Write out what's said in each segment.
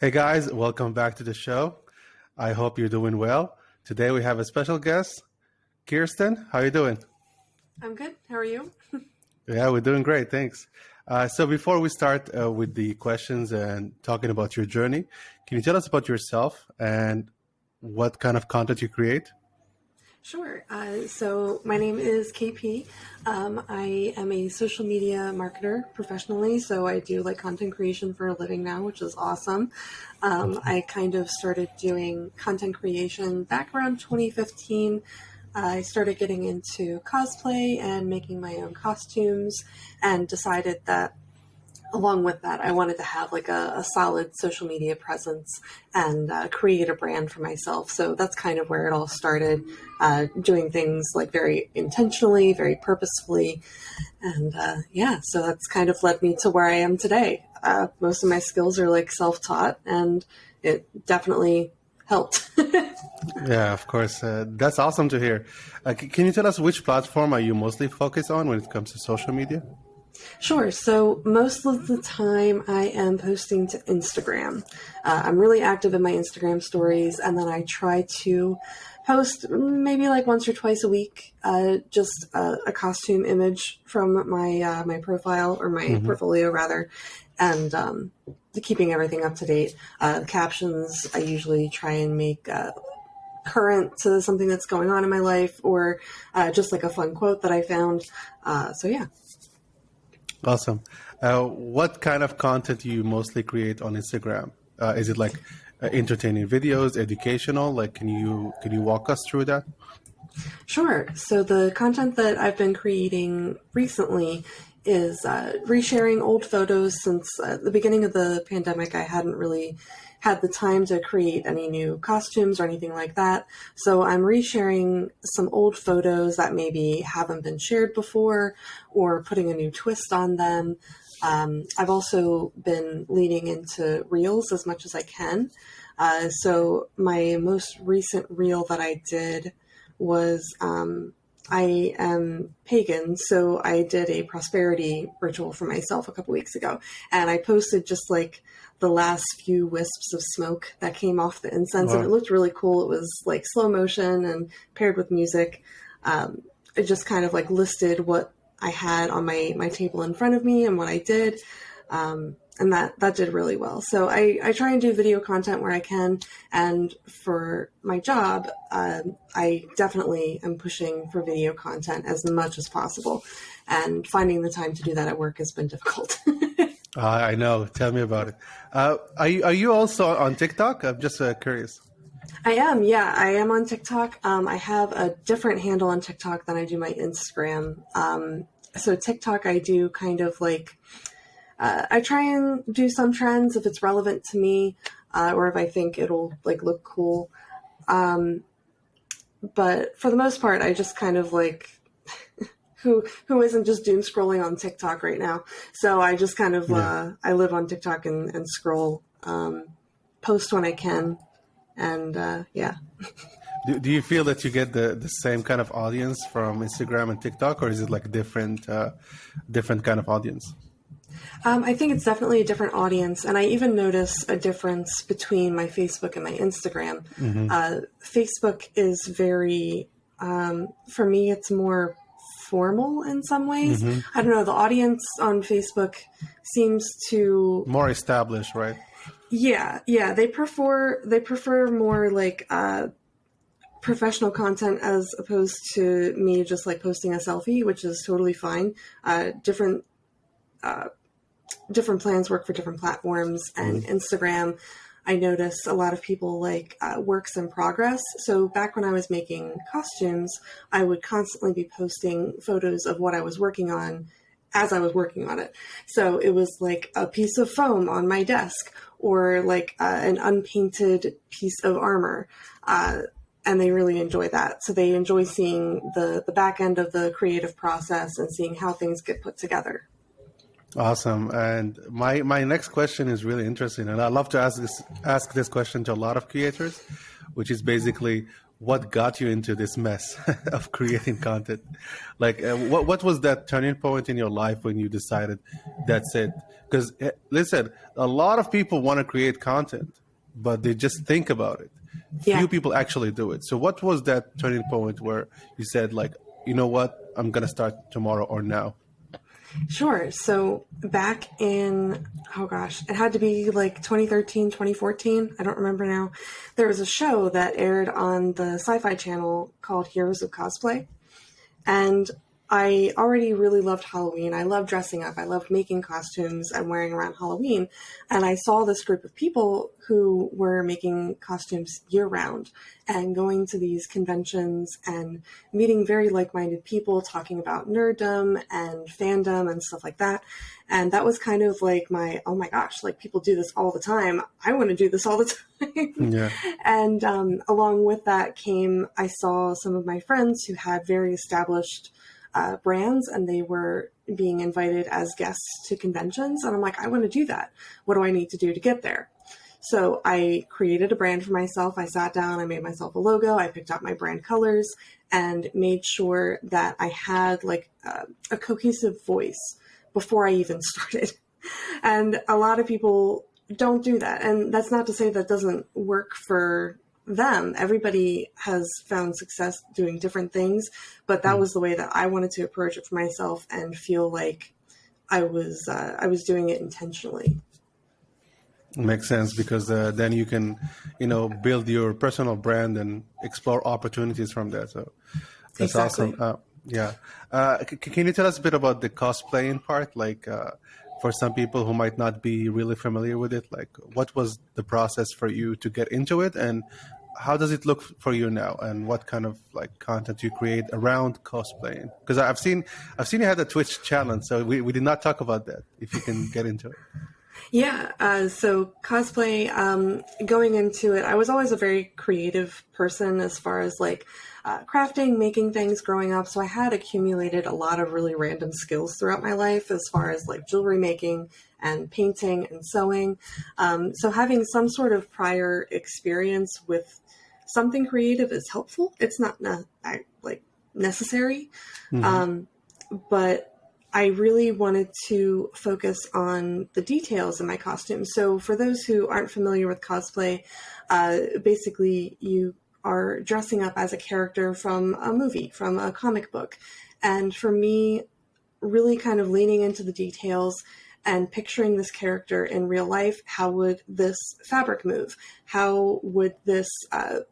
Hey guys, welcome back to the show. I hope you're doing well. Today we have a special guest, Kiersten. How are you doing? I'm good. How are you? Yeah, we're doing great. Thanks. So before we start with the questions and talking about your journey, can you tell us about yourself and what kind of content you create? Sure. So my name is KP. I am a social media marketer professionally, so I do like content creation for a living now, which is awesome. I kind of started doing content creation back around 2015. I started getting into cosplay and making my own costumes and decided that along with that, I wanted to have like a solid social media presence and create a brand for myself. So that's kind of where it all started, doing things like very intentionally, very purposefully. And yeah, so that's kind of led me to where I am today. Most of my skills are like self-taught, and it definitely helped. Yeah, of course. That's awesome to hear. Can you tell us which platform are you mostly focused on when it comes to social media? Sure. So most of the time I am posting to Instagram. I'm really active in my Instagram stories, and then I try to post maybe like once or twice a week, just a costume image from my profile or my portfolio rather, and keeping everything up to date. Captions I usually try and make current to something that's going on in my life, or just like a fun quote that I found. So yeah. Awesome. What kind of content do you mostly create on Instagram? Is it like entertaining videos, educational? Like, can you walk us through that? Sure. So the content that I've been creating recently is resharing old photos. Since the beginning of the pandemic, I hadn't really had the time to create any new costumes or anything like that. So I'm resharing some old photos that maybe haven't been shared before, or putting a new twist on them. I've also been leaning into reels as much as I can. So my most recent reel that I did was I am pagan, so I did a prosperity ritual for myself a couple weeks ago, and I posted just like the last few wisps of smoke that came off the incense, and it Wow. looked really cool. It was like slow motion and paired with music. It just kind of like listed what I had on my table in front of me and what I did. And that did really well. So I try and do video content where I can. And for my job, I definitely am pushing for video content as much as possible. And finding the time to do that at work has been difficult. I know. Tell me about it. Are you also on TikTok? I'm just curious. I am, yeah, I am on TikTok. I have a different handle on TikTok than I do my Instagram. So TikTok, I do kind of like, I try and do some trends if it's relevant to me, or if I think it'll like look cool. But for the most part, I just kind of like who isn't just doom scrolling on TikTok right now. So I just kind of Yeah. I live on TikTok and scroll, post when I can, and yeah. Do you feel that you get the same kind of audience from Instagram and TikTok, or is it like different kind of audience? I think it's definitely a different audience, and I even notice a difference between my Facebook and my Instagram. Facebook is very, for me, it's more formal in some ways. I don't know, the audience on Facebook seems to, More established, right? yeah, they prefer more like professional content as opposed to me just like posting a selfie, which is totally fine. Different plans work for different platforms, and Instagram, I notice a lot of people like works in progress. So back when I was making costumes, I would constantly be posting photos of what I was working on as I was working on it. So it was like a piece of foam on my desk, or like an unpainted piece of armor. And they really enjoy that. So they enjoy seeing the back end of the creative process and seeing how things get put together. Awesome. And my next question is really interesting, and I love to ask this question to a lot of creators, which is basically, what got you into this mess of creating content. Like, what was that turning point in your life when you decided that's it? Because listen, a lot of people want to create content, but they just think about it. Yeah. Few people actually do it. So what was that turning point where you said, like, you know what, I'm gonna start tomorrow or now? Sure. So back in, oh gosh, it had to be like 2013, 2014. I don't remember now. There was a show that aired on the Sci-Fi Channel called Heroes of Cosplay. And I already really loved Halloween. I loved dressing up. I loved making costumes and wearing around Halloween. And I saw this group of people who were making costumes year round and going to these conventions and meeting very like-minded people talking about nerddom and fandom and stuff like that. And that was kind of like my, oh my gosh, like people do this all the time. I want to do this all the time. Yeah. And along with that came, I saw some of my friends who had very established brands and they were being invited as guests to conventions. And I'm like, I want to do that. What do I need to do to get there? So I created a brand for myself. I sat down, I made myself a logo, I picked out my brand colors and made sure that I had like a cohesive voice before I even started. And a lot of people don't do that. And that's not to say that doesn't work for them. Everybody has found success doing different things, but that was the way that I wanted to approach it for myself and feel like I was doing it intentionally. Makes sense, because then you can, build your personal brand and explore opportunities from there. So that's Exactly. awesome. Yeah. Can you tell us a bit about the cosplaying part? Like, for some people who might not be really familiar with it, like what was the process for you to get into it, and how does it look for you now, and what kind of like content you create around cosplaying? Because I've seen you had a Twitch challenge, so we did not talk about that. If you can get into it. Yeah, so cosplay, going into it, I was always a very creative person as far as like crafting, making things growing up. So I had accumulated a lot of really random skills throughout my life as far as like jewelry making and painting and sewing. So having some sort of prior experience with something creative is helpful. It's not like necessary, but I really wanted to focus on the details in my costumes. So for those who aren't familiar with cosplay, basically you are dressing up as a character from a movie, from a comic book. And for me, really kind of leaning into the details and picturing this character in real life, how would this fabric move? How would this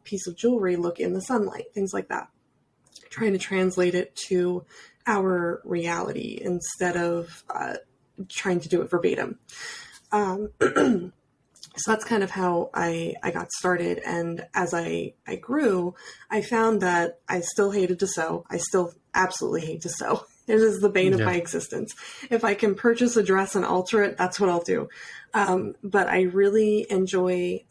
piece of jewelry look in the sunlight? Things like that. Trying to translate it to our reality instead of trying to do it verbatim. So that's kind of how I got started. And as I grew, I found that I still hated to sew. I still absolutely hate to sew. It is the bane of my existence. If I can purchase a dress and alter it, that's what I'll do. But I really enjoy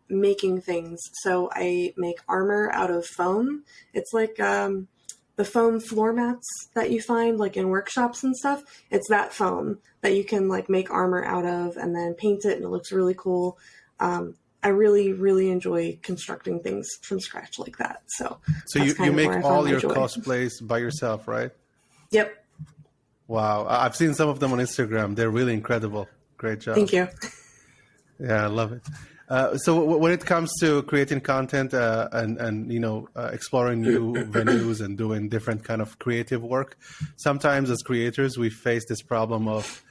making things. So I make armor out of foam. It's like the foam floor mats that you find like in workshops and stuff. It's that foam that you can like make armor out of and then paint it and it looks really cool. I really, really enjoy constructing things from scratch like that. So you make all your cosplays by yourself, right? Yep. Wow. I've seen some of them on Instagram. They're really incredible. Great job. Thank you. Yeah, I love it. So when it comes to creating content and exploring new venues and doing different kind of creative work, sometimes as creators we face this problem of,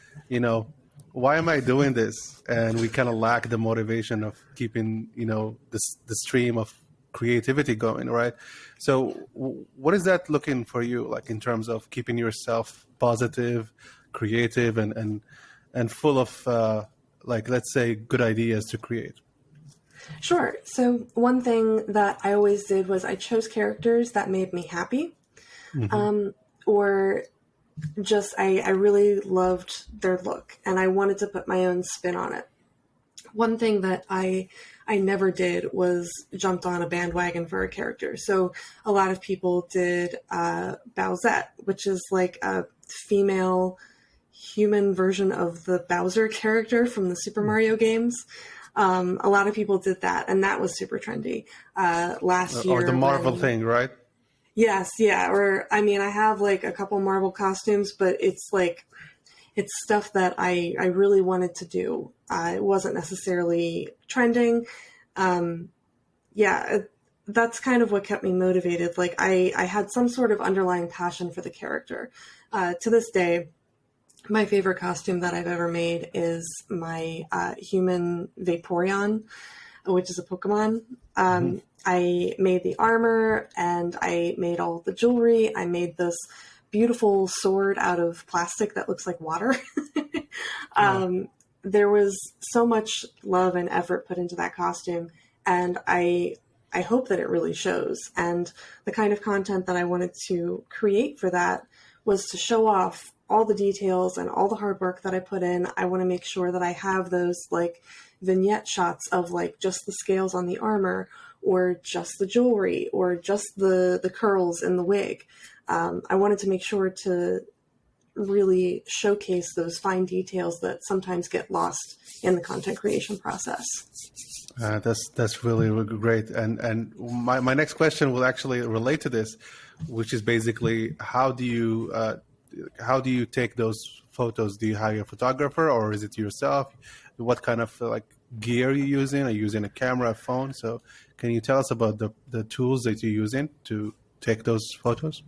why am I doing this? And we kind of lack the motivation of keeping, the stream of creativity going, right? So what is that looking for you, like in terms of keeping yourself positive, creative, and full of like, let's say, good ideas to create? Sure. So one thing that I always did was I chose characters that made me happy, or just I really loved their look and I wanted to put my own spin on it. One thing that I never did was jumped on a bandwagon for a character. So a lot of people did Bowsette, which is like a female human version of the Bowser character from the Super Mario games. A lot of people did that, and that was super trendy last year. Or the Marvel thing, right? Yes, yeah. Or I mean, I have like a couple Marvel costumes, but it's like it's stuff that I really wanted to do. It wasn't necessarily trending. Yeah, that's kind of what kept me motivated. Like I had some sort of underlying passion for the character. To this day, my favorite costume that I've ever made is my human Vaporeon, which is a Pokemon. I made the armor and I made all the jewelry. I made this beautiful sword out of plastic that looks like water. There was so much love and effort put into that costume, and I hope that it really shows. And the kind of content that I wanted to create for that was to show off all the details and all the hard work that I put in. I want to make sure that I have those like vignette shots of like just the scales on the armor, or just the jewelry, or just the curls in the wig. I wanted to make sure to really showcase those fine details that sometimes get lost in the content creation process. That's really, really great. And my next question will actually relate to this, which is basically how do you take those photos? Do you hire a photographer, or is it yourself? What kind of like gear are you using? Are you using a camera, a phone? So can you tell us about the tools that you're using to take those photos?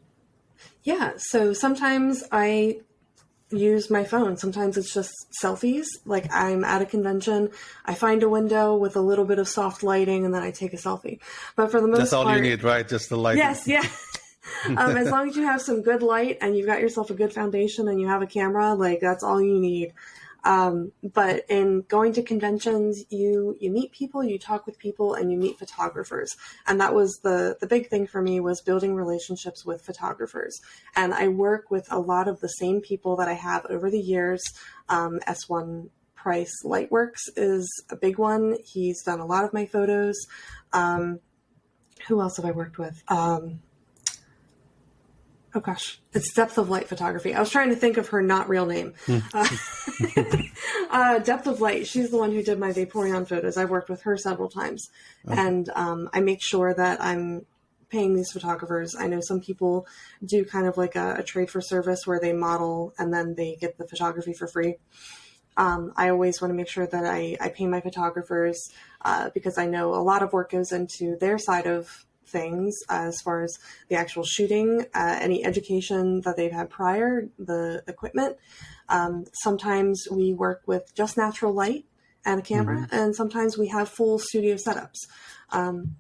Yeah, so sometimes I use my phone. Sometimes it's just selfies. Like I'm at a convention, I find a window with a little bit of soft lighting, and then I take a selfie. But for the most part, that's all you need, right? Just the lighting. Yes, yeah. As long as you have some good light and you've got yourself a good foundation and you have a camera, like that's all you need. But in going to conventions, you meet people, you talk with people, and you meet photographers. And that was the big thing for me, was building relationships with photographers. And I work with a lot of the same people that I have over the years. S1 Price Lightworks is a big one. He's done a lot of my photos. Who else have I worked with? Oh gosh, it's Depth of Light Photography. I was trying to think of her not real name. Depth of Light. She's the one who did my Vaporeon photos. I've worked with her several times. Okay. And I make sure that I'm paying these photographers. I know some people do kind of like a trade for service where they model and then they get the photography for free. I always want to make sure that I pay my photographers because I know a lot of work goes into their side of things as far as the actual shooting, any education that they've had prior, the equipment. Sometimes we work with just natural light and a camera, and sometimes we have full studio setups.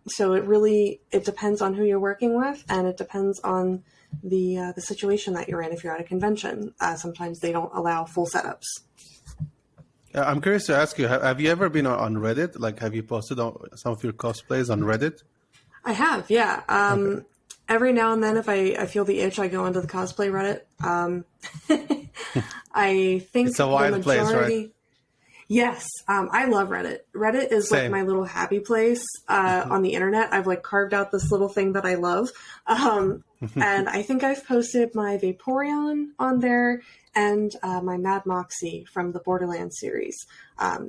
So it depends on who you're working with, and it depends on the situation that you're in. If you're at a convention, sometimes they don't allow full setups. I'm curious to ask you, have you ever been on Reddit? Like, have you posted some of your cosplays on Reddit? I have, yeah. Okay. Every now and then, if I feel the itch, I go into the cosplay Reddit. I think it's a wild place, right? Yes, I love Reddit. Reddit is Same. like my little happy place on the internet. I've like carved out this little thing that I love, and I think I've posted my Vaporeon on there and my Mad Moxie from the Borderlands series.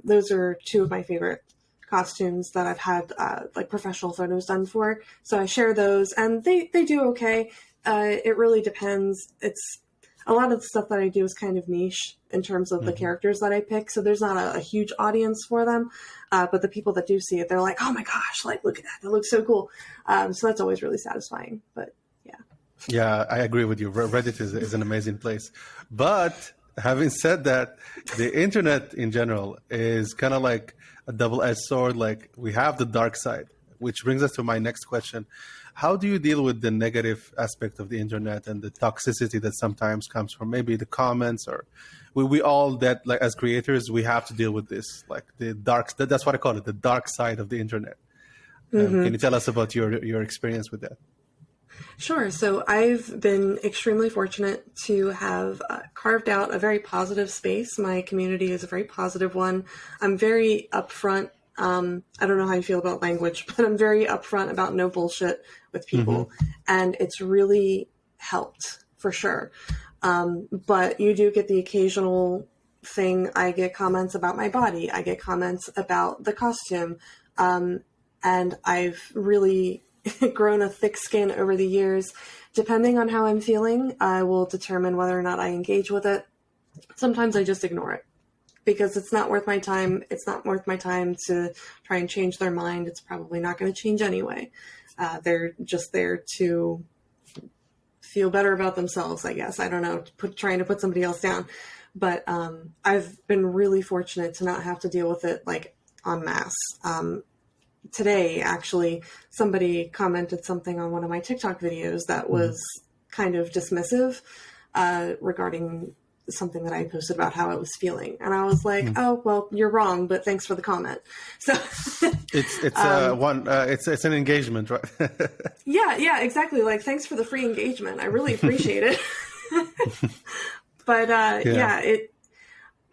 Those are two of my favorite costumes that I've had like professional photos done for. So I share those, and they do okay. It really depends. It's a lot of the stuff that I do is kind of niche in terms of the characters that I pick. So there's not a huge audience for them. But the people that do see it, they're like, oh my gosh, like, look at that. That looks so cool. So that's always really satisfying. But yeah. Yeah, I agree with you. Reddit is an amazing place. But having said that, the internet in general is kind of like a double-edged sword. Like, we have the dark side, which brings us to my next question. How do you deal with the negative aspect of the internet and the toxicity that sometimes comes from maybe the comments, or we all that, like, as creators, we have to deal with this, like the dark, that's what I call it, the dark side of the internet. Can you tell us about your experience with that? Sure. So I've been extremely fortunate to have carved out a very positive space. My community is a very positive one. I'm very upfront. I don't know how you feel about language, but I'm very upfront about no bullshit with people. And it's really helped for sure. But you do get the occasional thing, I get comments about my body. I get comments about the costume. And I've really grown a thick skin over the years. Depending on how I'm feeling, I will determine whether or not I engage with it. Sometimes I just ignore it because it's not worth my time. It's not worth my time to try and change their mind. It's probably not going to change anyway. They're just there to feel better about themselves, I guess. I don't know, trying to put somebody else down. But I've been really fortunate to not have to deal with it like en masse. Today, actually, somebody commented something on one of my TikTok videos that was kind of dismissive regarding something that I posted about how I was feeling. And I was like, oh, well, you're wrong, but thanks for the comment. So it's an engagement, right? yeah, exactly. Like, thanks for the free engagement. I really appreciate it. But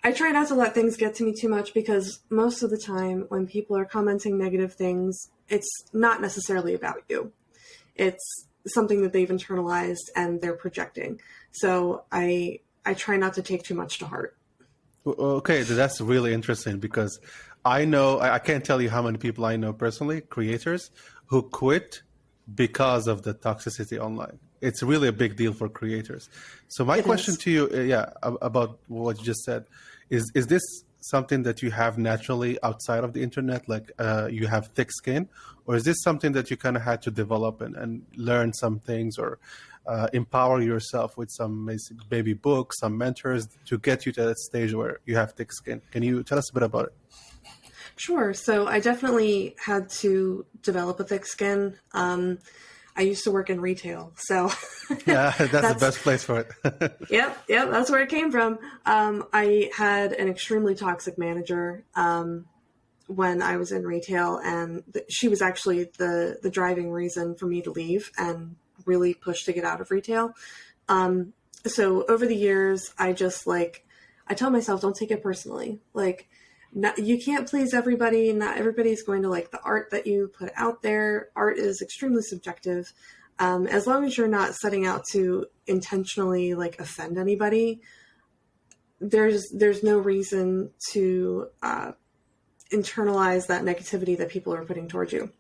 I try not to let things get to me too much because most of the time when people are commenting negative things, it's not necessarily about you. It's something that they've internalized and they're projecting. So I try not to take too much to heart. Okay, that's really interesting because I can't tell you how many people I know personally, creators, who quit because of the toxicity online. It's really a big deal for creators. So my question to you, about what you just said, is this something that you have naturally outside of the internet, like you have thick skin, or is this something that you kind of had to develop and learn some things or empower yourself with some maybe books, some mentors to get you to that stage where you have thick skin? Can you tell us a bit about it? Sure. So I definitely had to develop a thick skin. I used to work in retail, so yeah, that's the best place for it. Yep, that's where it came from. I had an extremely toxic manager when I was in retail, and she was actually the driving reason for me to leave and really push to get out of retail. So over the years, I tell myself, don't take it personally. Like, you can't please everybody. Not everybody's going to like the art that you put out there. Art is extremely subjective. As long as you're not setting out to intentionally like offend anybody, there's no reason to internalize that negativity that people are putting towards you.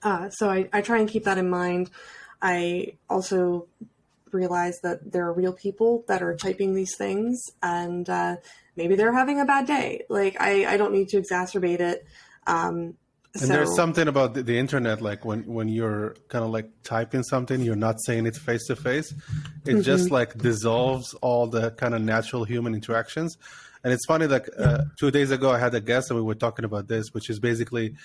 So I try and keep that in mind. I also realize that there are real people that are typing these things, and maybe they're having a bad day. Like, I don't need to exacerbate it. And there's something about the internet, like when you're kind of like typing something, you're not saying it face to face. It just like dissolves all the kind of natural human interactions. And it's funny, like 2 days ago, I had a guest and we were talking about this, which is basically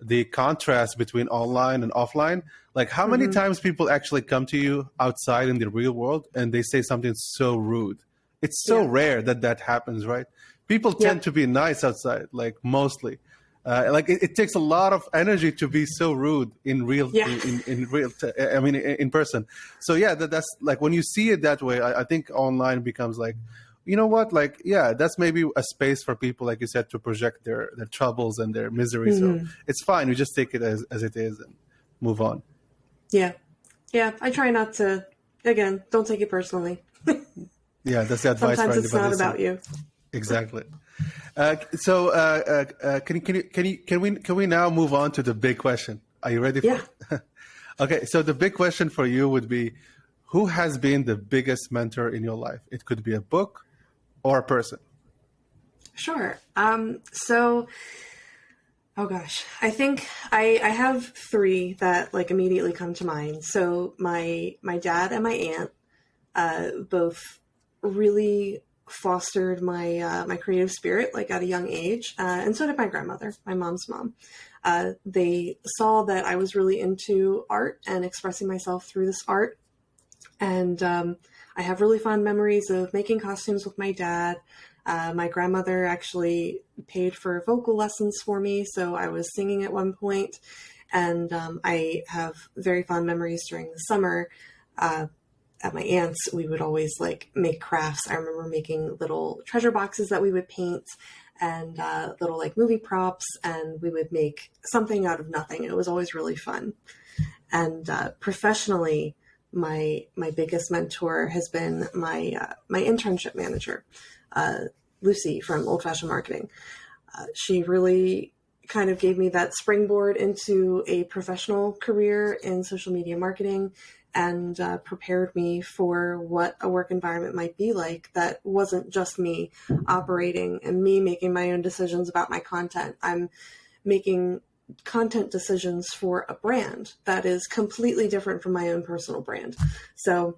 the contrast between online and offline. Like, how many times people actually come to you outside in the real world and they say something so rude? It's so rare that happens, right? People tend to be nice outside, like mostly. Like it takes a lot of energy to be so rude in real, in person. So yeah, that's like when you see it that way, I think online becomes like, you know what, like, yeah, that's maybe a space for people, like you said, to project their troubles and their misery. So it's fine. We just take it as it is and move on. Yeah. I try not to, again, don't take it personally. Yeah, that's the advice. Sometimes it's not about you. Exactly. Can we now move on to the big question? Are you ready for it? Okay, so the big question for you would be, who has been the biggest mentor in your life? It could be a book or a person. Sure. Oh gosh, I think I have three that like immediately come to mind. So my dad and my aunt both really fostered my my creative spirit like at a young age, and so did my grandmother, my mom's mom. They saw that I was really into art and expressing myself through this art, and I have really fond memories of making costumes with my dad. My grandmother actually paid for vocal lessons for me, so I was singing at one point, and I have very fond memories during the summer. At my aunt's, we would always like make crafts. I remember making little treasure boxes that we would paint and little like movie props, and we would make something out of nothing. It was always really fun. And professionally, my biggest mentor has been my internship manager. Lucy from Old Fashioned Marketing. She really kind of gave me that springboard into a professional career in social media marketing, and prepared me for what a work environment might be like that wasn't just me operating and me making my own decisions about my content. I'm making content decisions for a brand that is completely different from my own personal brand. So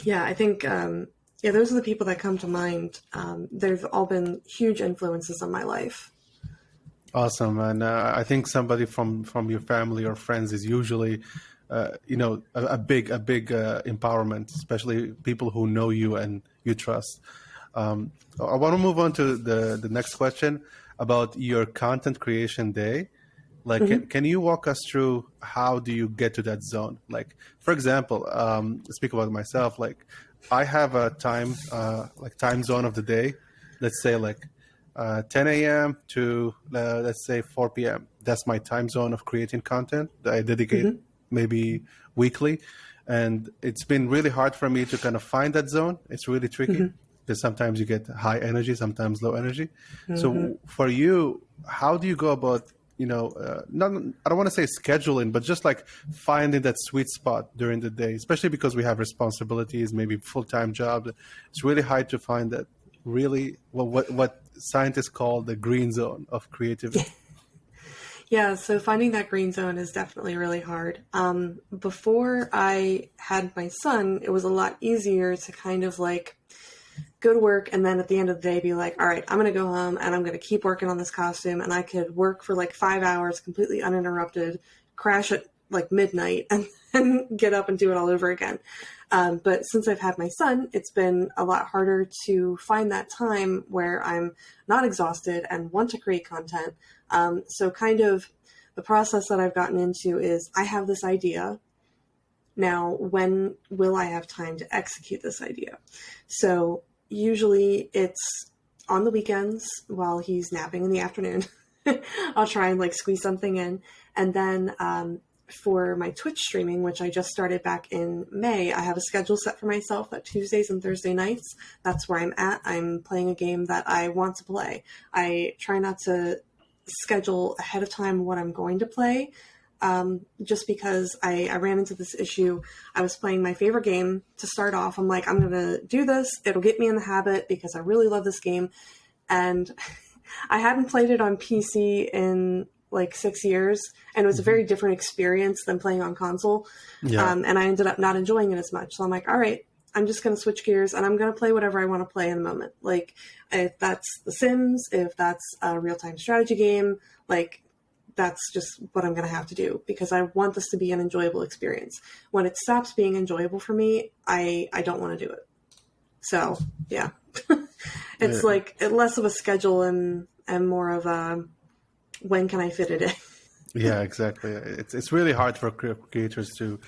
yeah, I think, those are the people that come to mind. They've all been huge influences on my life. Awesome. And I think somebody from your family or friends is usually, a big empowerment, especially people who know you and you trust. I want to move on to the next question about your content creation day. Like, can you walk us through how do you get to that zone? Like, for example, speak about myself. Like, I have a time zone of the day. Let's say 10 a.m. to let's say 4 p.m. That's my time zone of creating content that I dedicate maybe weekly. And it's been really hard for me to kind of find that zone. It's really tricky because sometimes you get high energy, sometimes low energy. So for you, how do you go about, not, I don't want to say scheduling, but just like finding that sweet spot during the day, especially because we have responsibilities, maybe full-time jobs. It's really hard to find that really what scientists call the green zone of creativity. Yeah, so finding that green zone is definitely really hard. Before I had my son, it was a lot easier to kind of like go to work and then at the end of the day be like, all right, I'm going to go home and I'm going to keep working on this costume. And I could work for like 5 hours completely uninterrupted, crash at like midnight, and then get up and do it all over again. But since I've had my son, it's been a lot harder to find that time where I'm not exhausted and want to create content. So kind of the process that I've gotten into is I have this idea. Now, when will I have time to execute this idea? So usually it's on the weekends while he's napping in the afternoon. I'll try and like squeeze something in. And then for my Twitch streaming, which I just started back in May, I have a schedule set for myself that Tuesdays and Thursday nights, that's where I'm at. I'm playing a game that I want to play. I try not to schedule ahead of time what I'm going to play, just because I ran into this issue. I was playing my favorite game to start off. I'm like, I'm going to do this. It'll get me in the habit because I really love this game. And I hadn't played it on PC in like 6 years, and it was a very different experience than playing on console. Yeah. And I ended up not enjoying it as much. So I'm like, all right, I'm just going to switch gears and I'm going to play whatever I want to play in the moment. Like if that's The Sims, if that's a real-time strategy game, like that's just what I'm going to have to do because I want this to be an enjoyable experience. When it stops being enjoyable for me, I don't want to do it. So yeah, it's like less of a schedule and more of a, when can I fit it in? Yeah, exactly. It's really hard for creators to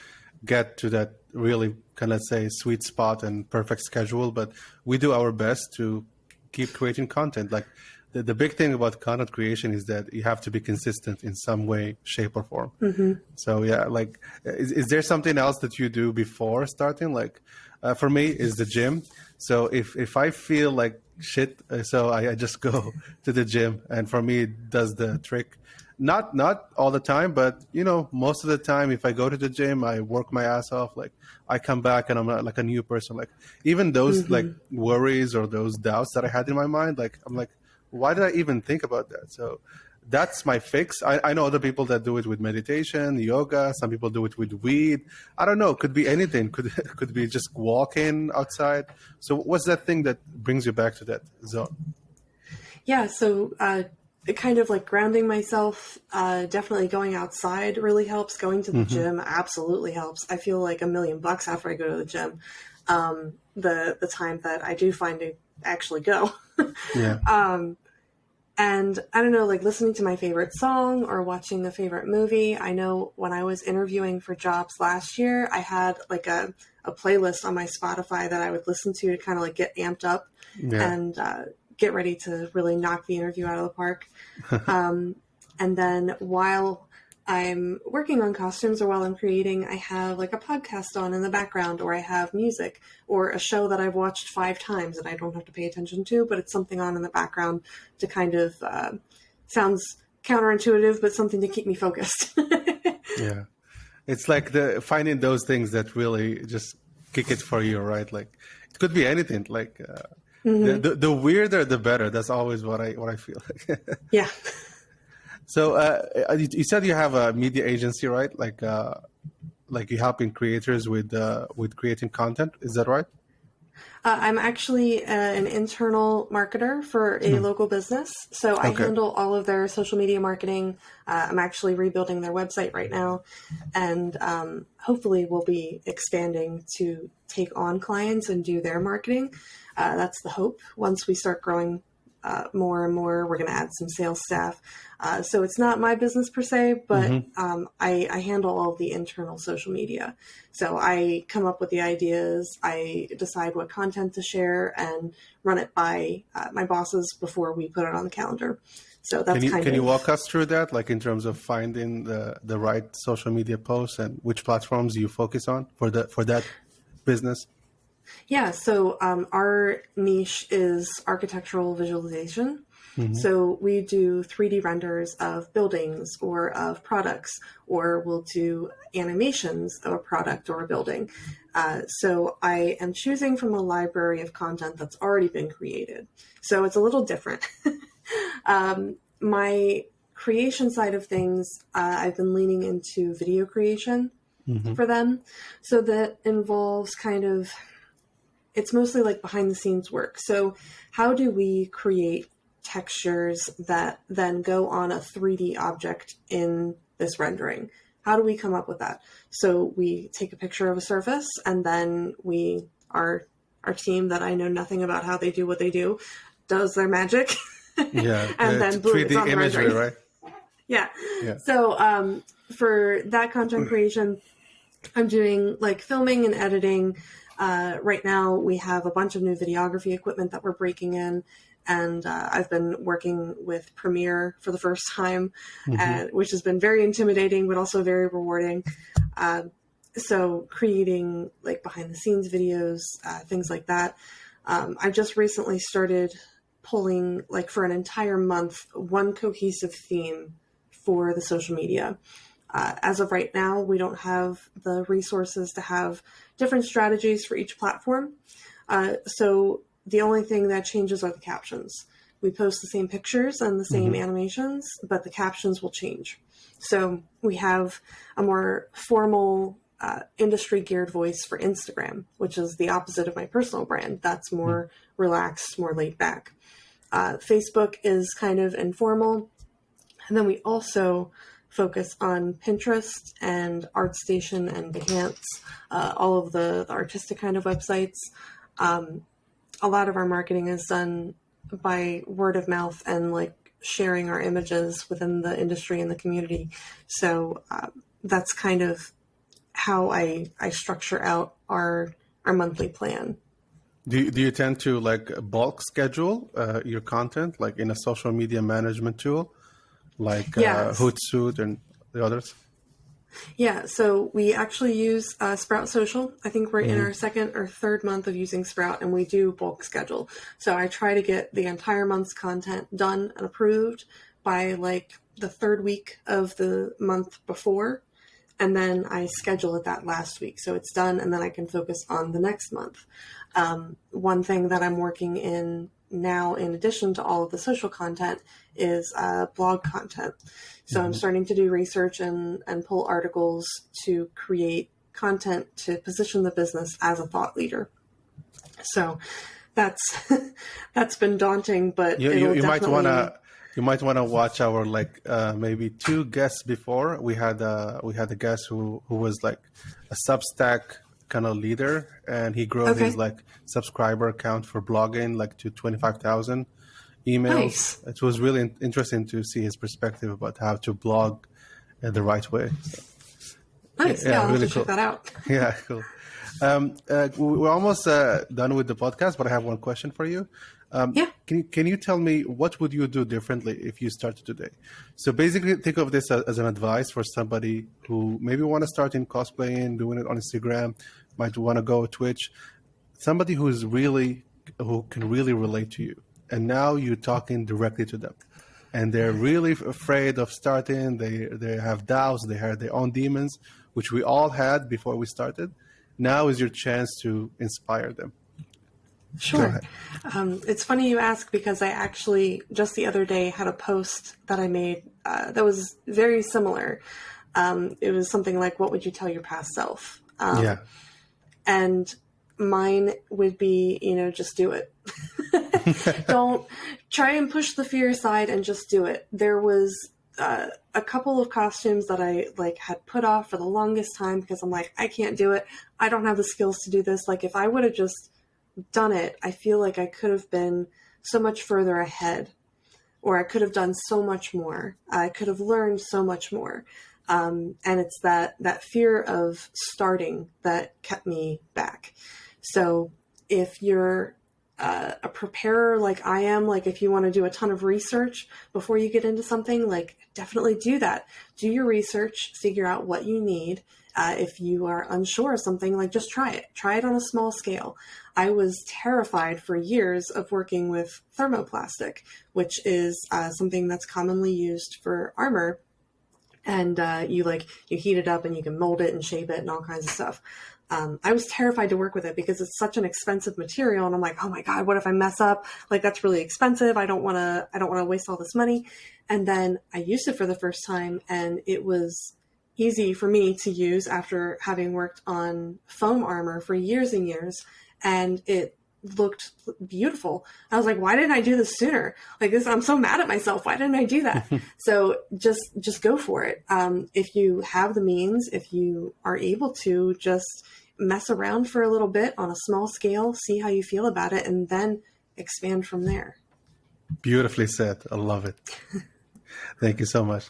get to that really, let's say, sweet spot and perfect schedule, but we do our best to keep creating content. Like the big thing about content creation is that you have to be consistent in some way, shape, or form. So yeah, like is there something else that you do before starting? Like for me, is the gym. So if I feel like shit, so I just go to the gym, and for me it does the trick. Not all the time, but most of the time, if I go to the gym, I work my ass off. Like I come back and I'm like a new person. Like even those like worries or those doubts that I had in my mind, like I'm like, why did I even think about that? So that's my fix. I know other people that do it with meditation, yoga. Some people do it with weed. I don't know. Could be anything. Could be just walking outside. So what's that thing that brings you back to that zone? Yeah. So kind of like grounding myself, definitely going outside really helps. Going to the gym absolutely helps. I feel like $1,000,000 after I go to the gym. The time that I do find to actually go. Yeah. And I don't know, like listening to my favorite song or watching a favorite movie. I know when I was interviewing for jobs last year, I had like a playlist on my Spotify that I would listen to kind of like get amped up and get ready to really knock the interview out of the park. And then while I'm working on costumes or while I'm creating, I have like a podcast on in the background, or I have music or a show that I've watched 5 times and I don't have to pay attention to, but it's something on in the background to kind of, sounds counterintuitive, but something to keep me focused. Yeah. It's like finding those things that really just kick it for you, right? Like it could be anything. Like the weirder, the better. That's always what I feel like. Yeah. So you said you have a media agency, right? Like you're helping creators with creating content. Is that right? I'm actually an internal marketer for a local business. So I handle all of their social media marketing. I'm actually rebuilding their website right now. And hopefully we'll be expanding to take on clients and do their marketing. That's the hope. Once we start growing more and more, we're going to add some sales staff. So it's not my business per se, but I handle all the internal social media. So I come up with the ideas, I decide what content to share, and run it by my bosses before we put it on the calendar. So that's can you walk us through that, like in terms of finding the right social media posts and which platforms you focus on for that business? Yeah, so our niche is architectural visualization. So we do 3D renders of buildings or of products, or we'll do animations of a product or a building. So I am choosing from a library of content that's already been created. So it's a little different. My creation side of things, I've been leaning into video creation for them. So that involves it's mostly like behind the scenes work. So how do we create textures that then go on a 3D object in this rendering? How do we come up with that? So we take a picture of a surface, and then our team that I know nothing about how they do what they do does their magic. Yeah. And then boom, 3D it's on the imagery, rendering. right? Yeah. So for that content creation, I'm doing like filming and editing. Right now we have a bunch of new videography equipment that we're breaking in, and I've been working with Premiere for the first time, which has been very intimidating, but also very rewarding. So creating like behind the scenes videos, things like that. I just recently started pulling, like for an entire month, one cohesive theme for the social media. As of right now, we don't have the resources to have different strategies for each platform. So the only thing that changes are the captions. We post the same pictures and the same animations, but the captions will change. So we have a more formal industry geared voice for Instagram, which is the opposite of my personal brand. That's more relaxed, more laid back. Facebook is kind of informal. And then we also focus on Pinterest and ArtStation and Behance, all of the artistic kind of websites. A lot of our marketing is done by word of mouth and like sharing our images within the industry and the community. So that's kind of how I structure out our monthly plan. Do you tend to like bulk schedule your content, like in a social media management tool, like Hootsuite and the others? Yeah, so we actually use Sprout Social. I think we're in our second or third month of using Sprout, and we do bulk schedule. So I try to get the entire month's content done and approved by like the third week of the month before, and then I schedule it that last week. So it's done, and then I can focus on the next month. One thing that I'm working in now, in addition to all of the social content, is blog content. So I'm starting to do research and pull articles to create content to position the business as a thought leader. So that's been daunting, but you might want to watch our like maybe 2 guests before. We had a guest who was like a Substack kind of leader, and he grew his like subscriber count for blogging like to 25,000 emails. Nice. It was really interesting to see his perspective about how to blog in the right way. So, nice. Yeah, I'll really have to check that out. Yeah, cool. We're almost done with the podcast, but I have one question for you. Yeah. Can you tell me what would you do differently if you started today? So basically, think of this as an advice for somebody who maybe want to start in cosplaying, doing it on Instagram, might want to go Twitch. Somebody who can really relate to you, and now you're talking directly to them, and they're really afraid of starting. They have doubts. They have their own demons, which we all had before we started. Now is your chance to inspire them. Sure. It's funny you ask, because I actually just the other day had a post that I made that was very similar. It was something like, "What would you tell your past self?" And mine would be, just do it. Don't try and push the fear aside and just do it. There was a couple of costumes that I had put off for the longest time because I'm like, I can't do it. I don't have the skills to do this. Like, if I would have just done it, I feel like I could have been so much further ahead, or I could have done so much more. I could have learned so much more. And it's that fear of starting that kept me back. So if you're a preparer like I am, like if you want to do a ton of research before you get into something, like definitely do that. Do your research, figure out what you need. If you are unsure of something, like just try it. Try it on a small scale. I was terrified for years of working with thermoplastic, which is something that's commonly used for armor. And you heat it up and you can mold it and shape it and all kinds of stuff. I was terrified to work with it because it's such an expensive material. And I'm like, oh my God, what if I mess up? Like, that's really expensive. I don't want to waste all this money. And then I used it for the first time, and it was easy for me to use after having worked on foam armor for years and years. And it looked beautiful. I was like, why didn't I do this sooner? Like this, I'm so mad at myself. Why didn't I do that? So just go for it. If you have the means, if you are able to, just mess around for a little bit on a small scale, see how you feel about it, and then expand from there. Beautifully said. I love it. Thank you so much.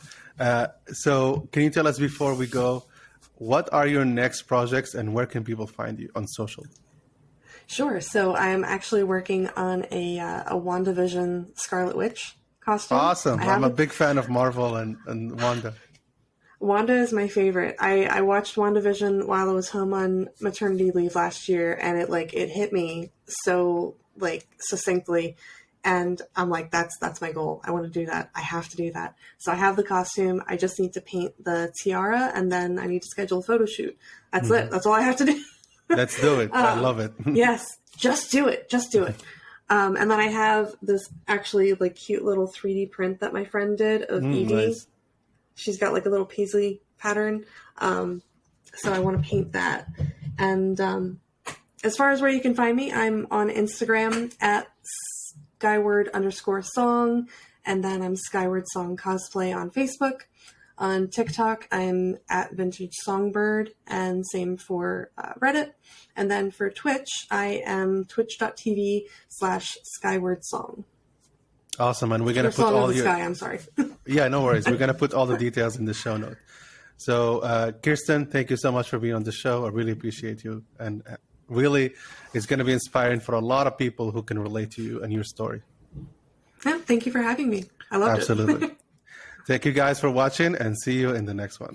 So can you tell us before we go, what are your next projects and where can people find you on social? Sure. So I'm actually working on a WandaVision Scarlet Witch costume. Awesome. I'm a big fan of Marvel and Wanda. Wanda is my favorite. I watched WandaVision while I was home on maternity leave last year, and it hit me so succinctly. And I'm like, that's my goal. I want to do that. I have to do that. So I have the costume. I just need to paint the tiara, and then I need to schedule a photo shoot. That's it. That's all I have to do. Let's do it. I love it. Yes, just do it. Just do it. And then I have this actually cute little 3D print that my friend did of Evie. Nice. She's got a little paisley pattern. So I want to paint that. And as far as where you can find me, I'm on Instagram at Skyward_song. And then I'm Skyward Song Cosplay on Facebook. On TikTok, I'm at Vintage Songbird, and same for Reddit. And then for Twitch, I am twitch.tv/Skyward Song. Awesome. And we're going to put all your... Sky, I'm sorry. Yeah, no worries. We're going to put all the details in the show note. So, Kiersten, thank you so much for being on the show. I really appreciate you. And really, it's going to be inspiring for a lot of people who can relate to you and your story. Yeah, thank you for having me. I loved it. Absolutely. Thank you guys for watching, and see you in the next one.